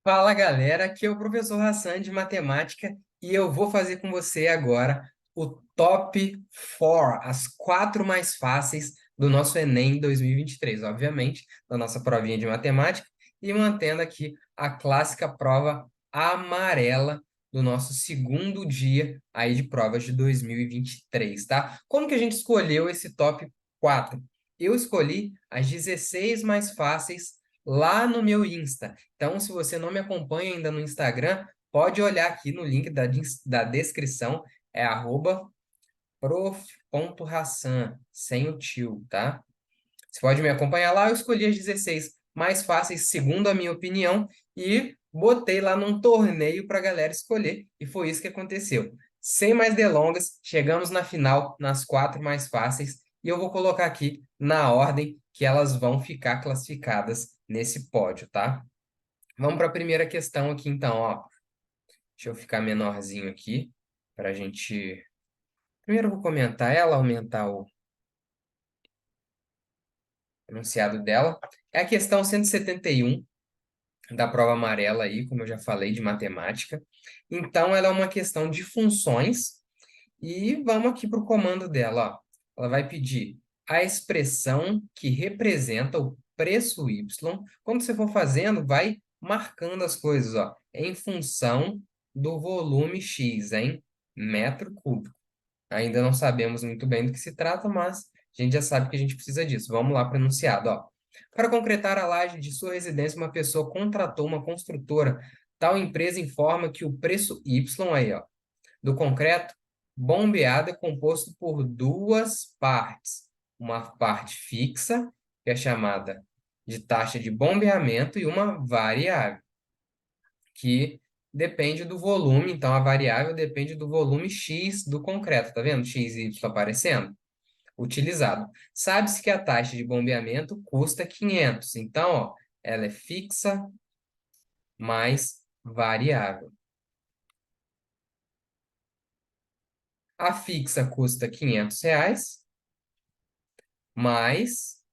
Fala galera, aqui é o professor Hassan de matemática e eu vou fazer com você agora o top 4, as quatro mais fáceis do nosso Enem 2023, obviamente, da nossa provinha de matemática, e mantendo aqui a clássica prova amarela do nosso segundo dia aí de provas de 2023, tá? Como que a gente escolheu esse top 4? Eu escolhi as 16 mais fáceis lá no meu Insta. Então, se você não me acompanha ainda no Instagram, pode olhar aqui no link da descrição, é @prof.hassan, sem o tio, tá? Você pode me acompanhar lá, eu escolhi as 16 mais fáceis, segundo a minha opinião, e botei lá num torneio para a galera escolher, e foi isso que aconteceu. Sem mais delongas, chegamos na final, nas quatro mais fáceis, e eu vou colocar aqui na ordem que elas vão ficar classificadas nesse pódio, tá? Vamos para a primeira questão aqui, então, ó. Deixa eu ficar menorzinho aqui, para a gente... Primeiro eu vou comentar ela, aumentar o enunciado dela. É a questão 171 da prova amarela aí, como eu já falei, de matemática. Então, ela é uma questão de funções, e vamos aqui para o comando dela, ó. Ela vai pedir a expressão que representa o preço Y. Quando você for fazendo, vai marcando as coisas, ó, em função do volume X, em metro cúbico. Ainda não sabemos muito bem do que se trata, mas a gente já sabe que a gente precisa disso. Vamos lá para o enunciado, ó. Para concretar a laje de sua residência, uma pessoa contratou uma construtora. Tal empresa informa que o preço Y aí, ó, do concreto bombeado é composto por duas partes. Uma parte fixa, que é chamada de taxa de bombeamento, e uma variável, que depende do volume. Então, a variável depende do volume X do concreto. Tá vendo? X e Y aparecendo? Utilizado. Sabe-se que a taxa de bombeamento custa 500. Então, ó, ela é fixa mais variável. A fixa custa R$ 500, mais...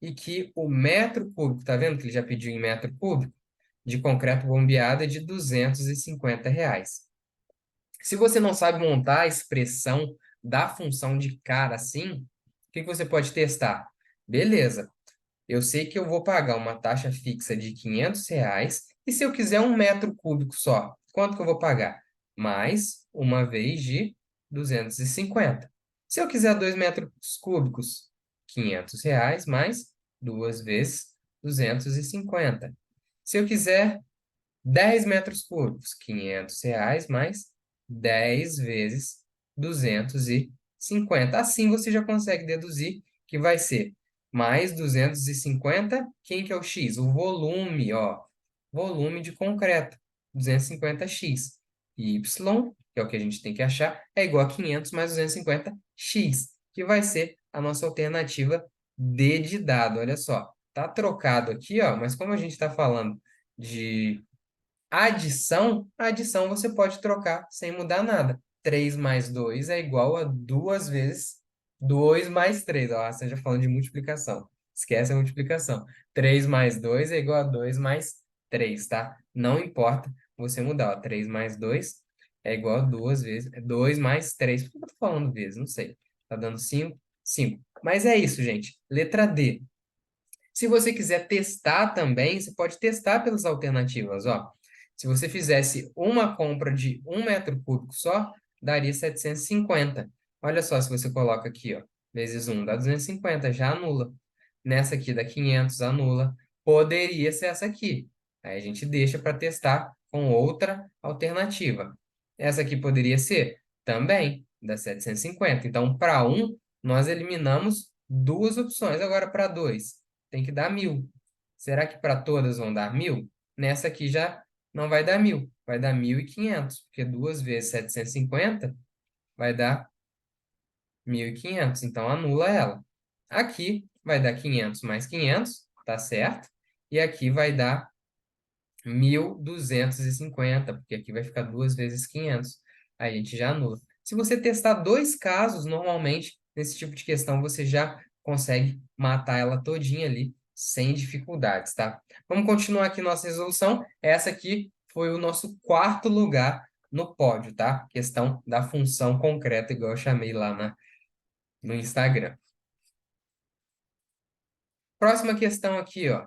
E que o metro cúbico, tá vendo que ele já pediu em metro cúbico? De concreto bombeado é de R$ 250. Se você não sabe montar a expressão da função de cara assim, o que que você pode testar? Beleza, eu sei que eu vou pagar uma taxa fixa de R$ 500, e se eu quiser um metro cúbico só, quanto que eu vou pagar? Mais uma vez de 250. Se eu quiser 2 metros cúbicos, R$ 500, mais duas vezes 250. Se eu quiser 10 metros cúbicos, R$ 500, mais 10 vezes 250. Assim você já consegue deduzir que vai ser mais 250. Quem que é o X? O volume, ó. Volume de concreto, 250x. Y, que é o que a gente tem que achar, é igual a 500 mais 250x, que vai ser a nossa alternativa D de dado. Olha só, tá trocado aqui, ó, mas como a gente está falando de adição, a adição você pode trocar sem mudar nada. 3 mais 2 é igual a 2 vezes 2 mais 3. Ó, você já falando de multiplicação. Esquece a multiplicação. 3 mais 2 é igual a 2 mais 3, tá? Não importa você mudar. Ó, 3 mais 2 é igual a 2 vezes... 2 mais 3. Por que eu tô falando vezes? Não sei. Tá dando 5? 5. Mas é isso, gente. Letra D. Se você quiser testar também, você pode testar pelas alternativas, ó. Se você fizesse uma compra de 1 metro cúbico só, daria 750. Olha só, se você coloca aqui, ó, vezes 1 dá 250, já anula. Nessa aqui dá 500, anula. Poderia ser essa aqui. Aí a gente deixa para testar com outra alternativa. Essa aqui poderia ser? Também, dá 750. Então, para 1, nós eliminamos duas opções. Agora, para 2 tem que dar 1.000. Será que para todas vão dar 1.000? Nessa aqui já não vai dar 1.000, vai dar 1.500, porque 2 vezes 750 vai dar 1.500, então anula ela. Aqui vai dar 500 mais 500, tá certo? E aqui vai dar 1.250, porque aqui vai ficar 2 vezes 500. Aí a gente já anula. Se você testar dois casos, normalmente, nesse tipo de questão, você já consegue matar ela todinha ali sem dificuldades, tá? Vamos continuar aqui nossa resolução. Essa aqui foi o nosso quarto lugar no pódio, tá? Questão da função concreta, igual eu chamei lá no Instagram. Próxima questão aqui, ó.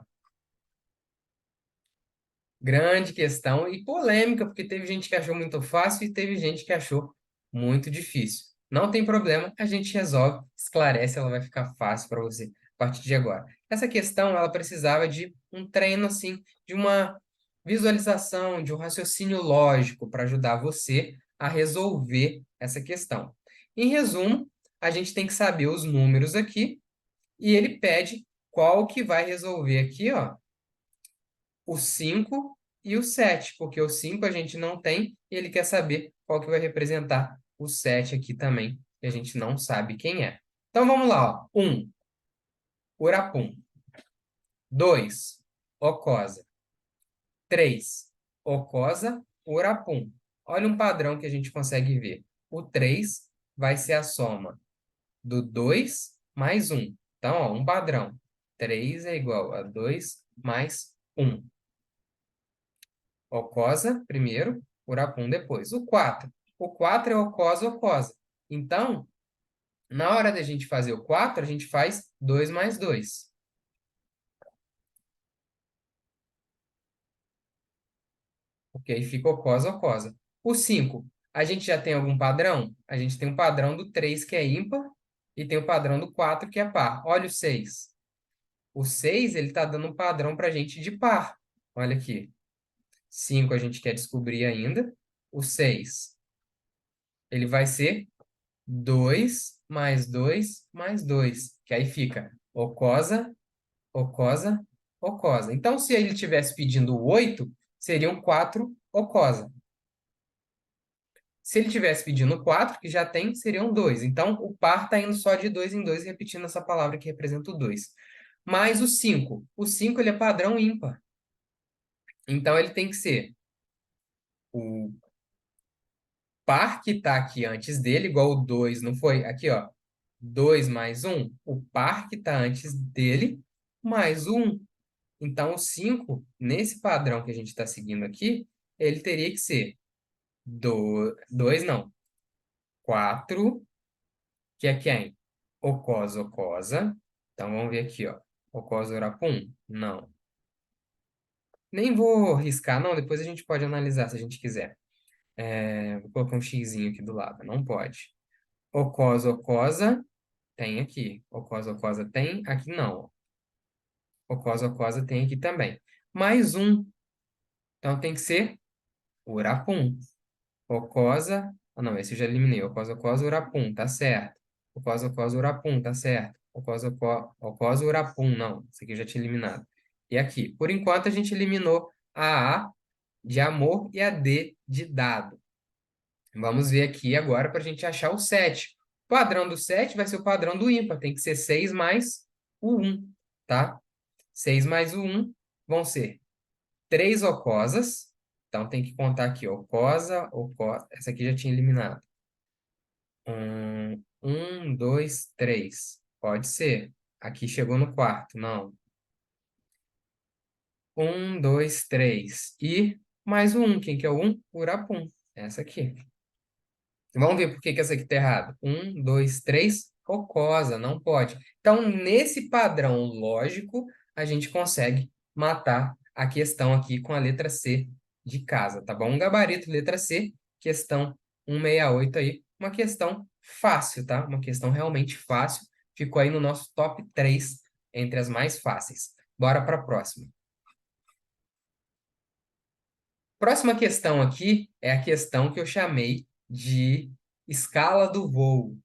Grande questão e polêmica, porque teve gente que achou muito fácil e teve gente que achou muito difícil. Não tem problema, a gente resolve, esclarece, ela vai ficar fácil para você a partir de agora. Essa questão, ela precisava de um treino, assim, de uma visualização, de um raciocínio lógico para ajudar você a resolver essa questão. Em resumo, a gente tem que saber os números aqui e ele pede qual que vai resolver aqui, ó, o 5 e o 7 porque o 5 a gente não tem e ele quer saber qual que vai representar o 7 aqui também, que a gente não sabe quem é. Então vamos lá, ó. 1, Urapum. 2, Ocosa. 3, Ocosa, Urapum. Olha um padrão que a gente consegue ver. O 3 vai ser a soma do 2 mais 1. Então, ó, um padrão. 3 é igual a 2 mais 1. Ocosa primeiro, Urapum depois. O 4. O 4 é ocosa, ocosa. Então, na hora da gente fazer o 4, a gente faz 2 mais 2. Ok? Fica ocosa, ocosa. O 5, a gente já tem algum padrão? A gente tem um padrão do 3, que é ímpar, e tem o padrão do 4, que é par. Olha o 6. O 6, ele está dando um padrão para a gente de par. Olha aqui. 5 a gente quer descobrir ainda. O 6, ele vai ser 2 mais 2 mais 2, que aí fica ocosa, ocosa, ocosa. Então, se ele tivesse pedindo o 8, seriam 4 ocosa. Se ele tivesse pedindo 4, que já tem, seriam 2. Então, o par está indo só de 2 em 2, repetindo essa palavra que representa o 2. Mais o 5. O 5 ele é padrão ímpar. Então, ele tem que ser o par que está aqui antes dele, igual o 2, não foi? Aqui, ó. 2 mais 1, o par que está antes dele, mais o 1. Então, o 5, nesse padrão que a gente está seguindo aqui, ele teria que ser 2 não, 4, que é quem? Ocosa, ocosa. Então, vamos ver aqui, ó. Ocosa, orapum? Não. Nem vou riscar, não. Depois a gente pode analisar se a gente quiser. Vou colocar um xizinho aqui do lado. Não pode. Ocosa, ocosa. Tem aqui. Ocosa, ocosa tem. Aqui não. Ocosa, ocosa tem aqui também. Mais um. Então tem que ser urapum. Ocosa. Ah, não, esse eu já eliminei. Ocosa, ocosa, urapum. Tá certo. Ocosa, ocosa, urapum. Tá certo. Ocosa, ocosa, urapum. Não, esse aqui eu já tinha eliminado. E aqui. Por enquanto, a gente eliminou a A de amor e a D de dado. Vamos ver aqui agora para a gente achar o 7. O padrão do 7 vai ser o padrão do ímpar. Tem que ser 6 mais o 1, tá? 6 mais o 1 vão ser 3 ocosas. Então, tem que contar aqui, ocosa, ocosa. Essa aqui já tinha eliminado. 2, 3. Pode ser. Aqui chegou no quarto, não. 2, 3. E mais o 1. Quem que é o 1? Urapum. Essa aqui. Vamos ver por que que essa aqui está errada. 2, 3, ocosa, não pode. Então, nesse padrão lógico, a gente consegue matar a questão aqui com a letra C de casa, tá bom? Um gabarito, letra C, questão 168 aí. Uma questão fácil, tá? Uma questão realmente fácil. Ficou aí no nosso top 3 entre as mais fáceis. Bora para a próxima. Próxima questão aqui é a questão que eu chamei de escala do voo.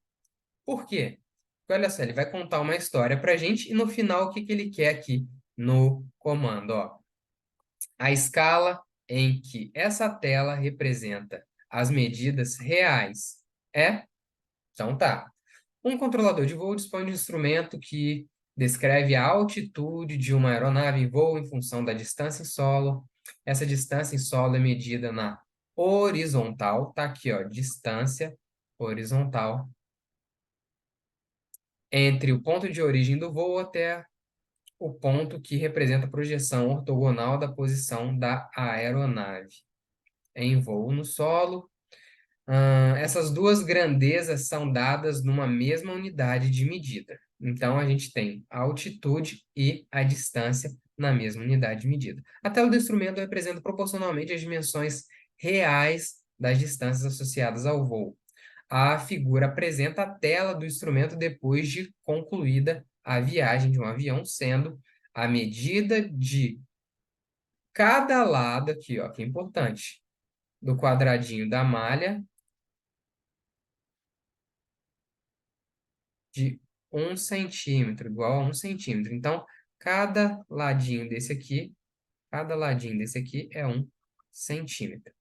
Por quê? Porque olha só, ele vai contar uma história para a gente e no final o que que ele quer aqui no comando, ó. A escala em que essa tela representa as medidas reais é... Então tá. Um controlador de voo dispõe de um instrumento que descreve a altitude de uma aeronave em voo em função da distância em solo. Essa distância em solo é medida na horizontal, tá aqui, ó, distância horizontal entre o ponto de origem do voo até o ponto que representa a projeção ortogonal da posição da aeronave em voo no solo. Essas duas grandezas são dadas numa mesma unidade de medida. Então, a gente tem a altitude e a distância na mesma unidade de medida. A tela do instrumento representa proporcionalmente as dimensões reais das distâncias associadas ao voo. A figura apresenta a tela do instrumento depois de concluída a viagem de um avião, sendo a medida de cada lado aqui, ó, que é importante, do quadradinho da malha de 1 centímetro, igual a 1 centímetro. Então, cada ladinho desse aqui é 1 centímetro.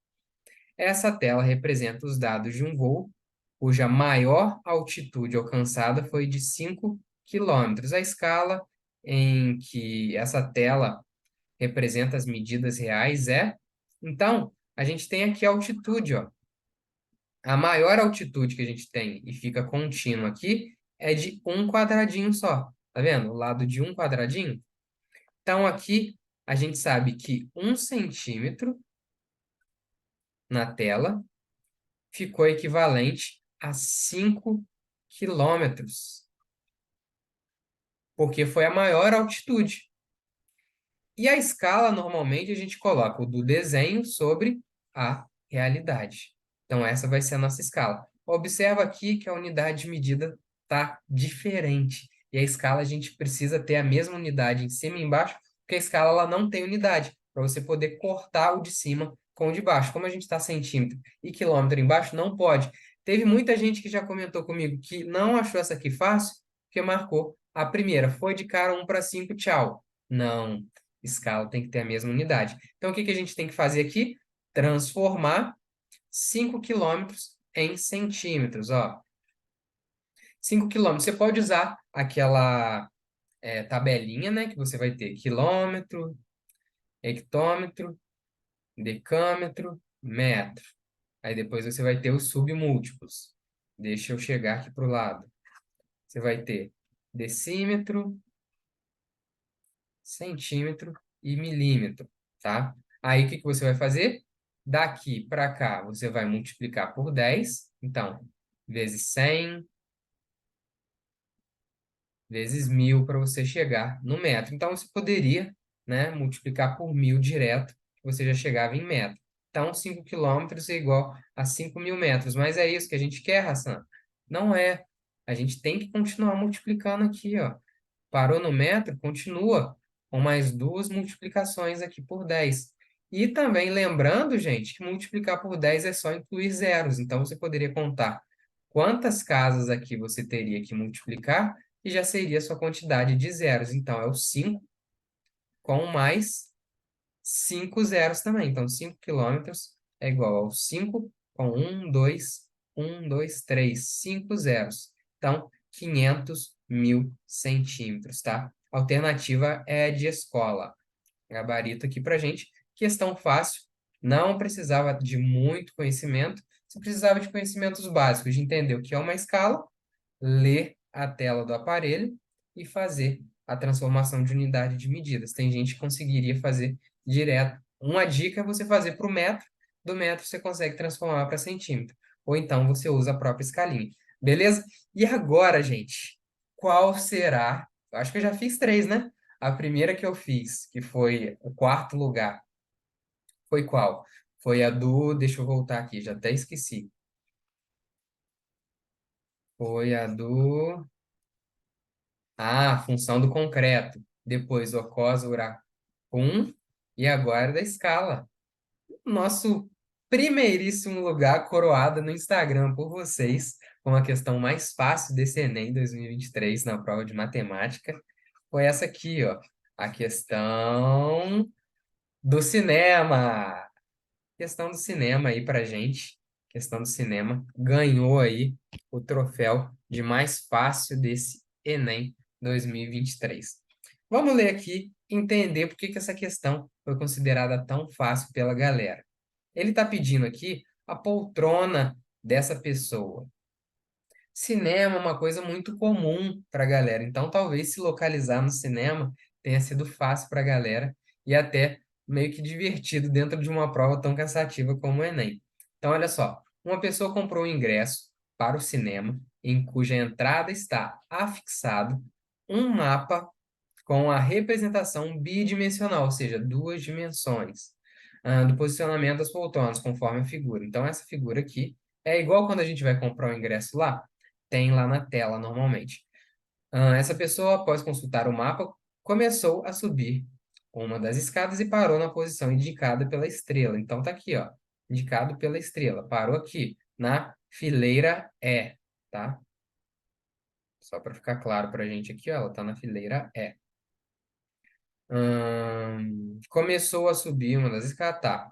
Essa tela representa os dados de um voo cuja maior altitude alcançada foi de 5 quilômetros. A escala em que essa tela representa as medidas reais é... Então, a gente tem aqui a altitude, ó. A maior altitude que a gente tem e fica contínua aqui é de um quadradinho só. Tá vendo? O lado de um quadradinho. Então, aqui, a gente sabe que 1 centímetro na tela ficou equivalente a 5 quilômetros, porque foi a maior altitude. E a escala, normalmente, a gente coloca o do desenho sobre a realidade. Então, essa vai ser a nossa escala. Observa aqui que a unidade de medida está diferente. E a escala, a gente precisa ter a mesma unidade em cima e embaixo, porque a escala ela não tem unidade, para você poder cortar o de cima com o de baixo. Como a gente está centímetro e quilômetro embaixo, não pode. Teve muita gente que já comentou comigo que não achou essa aqui fácil, porque marcou a primeira. Foi de cara 1 para 5, tchau. Não. Escala tem que ter a mesma unidade. Então, o que que a gente tem que fazer aqui? Transformar 5 quilômetros em centímetros, ó. 5 quilômetros. Você pode usar aquela tabelinha, né? Que você vai ter quilômetro, hectômetro, decâmetro, metro. Aí depois você vai ter os submúltiplos. Deixa eu chegar aqui para o lado. Você vai ter decímetro, centímetro e milímetro, tá? Aí, o que que você vai fazer? Daqui para cá, você vai multiplicar por 10. Então, vezes 100, vezes 1.000 para você chegar no metro. Então, você poderia, né, multiplicar por 1.000 direto, que você já chegava em metro. Então, 5 quilômetros é igual a 5.000 metros. Mas é isso que a gente quer, Hassan? Não é. A gente tem que continuar multiplicando aqui, ó. Parou no metro, continua com mais duas multiplicações aqui por 10. E também lembrando, gente, que multiplicar por 10 é só incluir zeros. Então, você poderia contar quantas casas aqui você teria que multiplicar e já seria a sua quantidade de zeros. Então, é o 5 com mais 5 zeros também. Então, 5 quilômetros é igual ao 5 com 1, 2, 5 zeros. Então, 500.000 centímetros, tá? A alternativa é a de escola. Gabarito aqui pra gente. Questão fácil. Não precisava de muito conhecimento. Você precisava de conhecimentos básicos, de entender o que é uma escala, ler a tela do aparelho e fazer a transformação de unidade de medidas. Tem gente que conseguiria fazer direto. Uma dica é você fazer para o metro, do metro você consegue transformar para centímetro. Ou então você usa a própria escalinha. Beleza? E agora, gente, qual será? Eu acho que eu já fiz três, né? A primeira que eu fiz, que foi o quarto lugar, foi qual? Foi a do. Deixa eu voltar aqui, já até esqueci. Foi a do. Ah, função do concreto. Depois o cos, uracum. E agora da escala. Nosso primeiríssimo lugar coroado no Instagram por vocês, com a questão mais fácil desse Enem 2023 na prova de matemática, foi essa aqui, ó. A questão do cinema. Questão do cinema aí pra gente. Questão do cinema ganhou aí o troféu de mais fácil desse Enem 2023. Vamos ler aqui e entender por que que essa questão foi considerada tão fácil pela galera. Ele está pedindo aqui a poltrona dessa pessoa. Cinema é uma coisa muito comum para a galera, então talvez se localizar no cinema tenha sido fácil para a galera e até meio que divertido dentro de uma prova tão cansativa como o Enem. Então, olha só, uma pessoa comprou um ingresso para o cinema em cuja entrada está afixado um mapa com a representação bidimensional, ou seja, duas dimensões, do posicionamento das poltronas, conforme a figura. Então, essa figura aqui é igual quando a gente vai comprar o ingresso lá, tem lá na tela normalmente. Essa pessoa, após consultar o mapa, começou a subir uma das escadas e parou na posição indicada pela estrela. Então, tá aqui, ó, indicado pela estrela. Parou aqui, na fileira E, tá? Só para ficar claro para a gente aqui, ó, ela tá na fileira E. Começou a subir uma das escadas. Tá.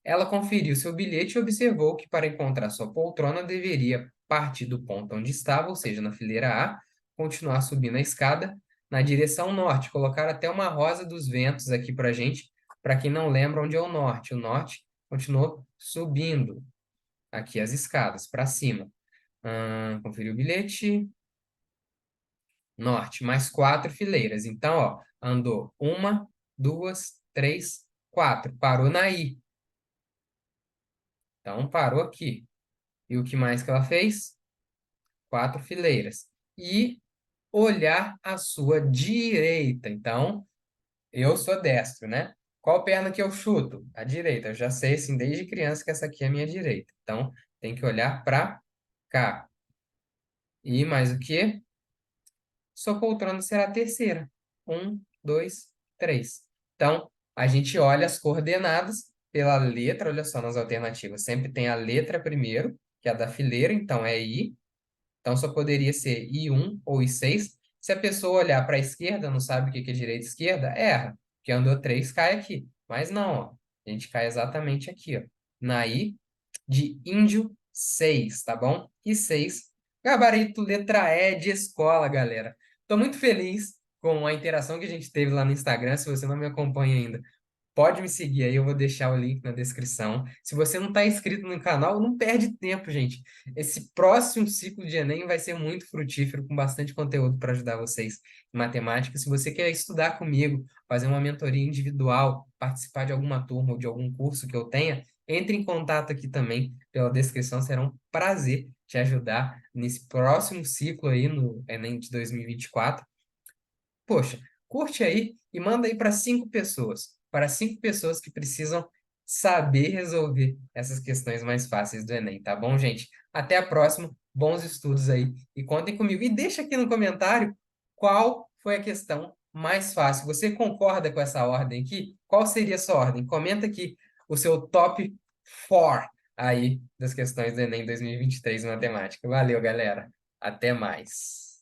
Ela conferiu seu bilhete e observou que para encontrar sua poltrona deveria partir do ponto onde estava, ou seja, na fileira A, continuar subindo a escada na direção norte. Colocar até uma rosa dos ventos aqui para gente, para quem não lembra onde é o norte. O norte continuou subindo aqui as escadas para cima. Conferiu o bilhete. Norte, mais quatro fileiras. Então, ó, andou uma, duas, três, quatro. Parou na I. Então, parou aqui. E o que mais que ela fez? Quatro fileiras. E olhar à sua direita. Então, eu sou destro, né? Qual perna que eu chuto? A direita. Eu já sei, assim, desde criança que essa aqui é a minha direita. Então, tem que olhar para cá. E mais o quê? Sua poltrona será a terceira. Um, dois, três. Então, a gente olha as coordenadas pela letra, olha só nas alternativas. Sempre tem a letra primeiro, que é a da fileira, então é I. Então, só poderia ser I1 ou I6. Se a pessoa olhar para a esquerda, não sabe o que é direita e esquerda, erra. Porque andou 3, cai aqui. Mas não, ó. A gente cai exatamente aqui, ó. Na I de índio 6, tá bom? E 6, gabarito letra E de escola, galera. Tô muito feliz com a interação que a gente teve lá no Instagram. Se você não me acompanha ainda, pode me seguir aí, eu vou deixar o link na descrição. Se você não está inscrito no canal, não perde tempo, gente. Esse próximo ciclo de Enem vai ser muito frutífero, com bastante conteúdo para ajudar vocês em matemática. Se você quer estudar comigo, fazer uma mentoria individual, participar de alguma turma ou de algum curso que eu tenha, entre em contato aqui também pela descrição. Será um prazer te ajudar nesse próximo ciclo aí no Enem de 2024. Poxa, curte aí e manda aí para 5 pessoas. Para 5 pessoas que precisam saber resolver essas questões mais fáceis do Enem, tá bom, gente? Até a próxima. Bons estudos aí e contem comigo. E deixa aqui no comentário qual foi a questão mais fácil. Você concorda com essa ordem aqui? Qual seria a sua ordem? Comenta aqui o seu top 4 aí das questões do Enem 2023 em matemática. Valeu, galera. Até mais.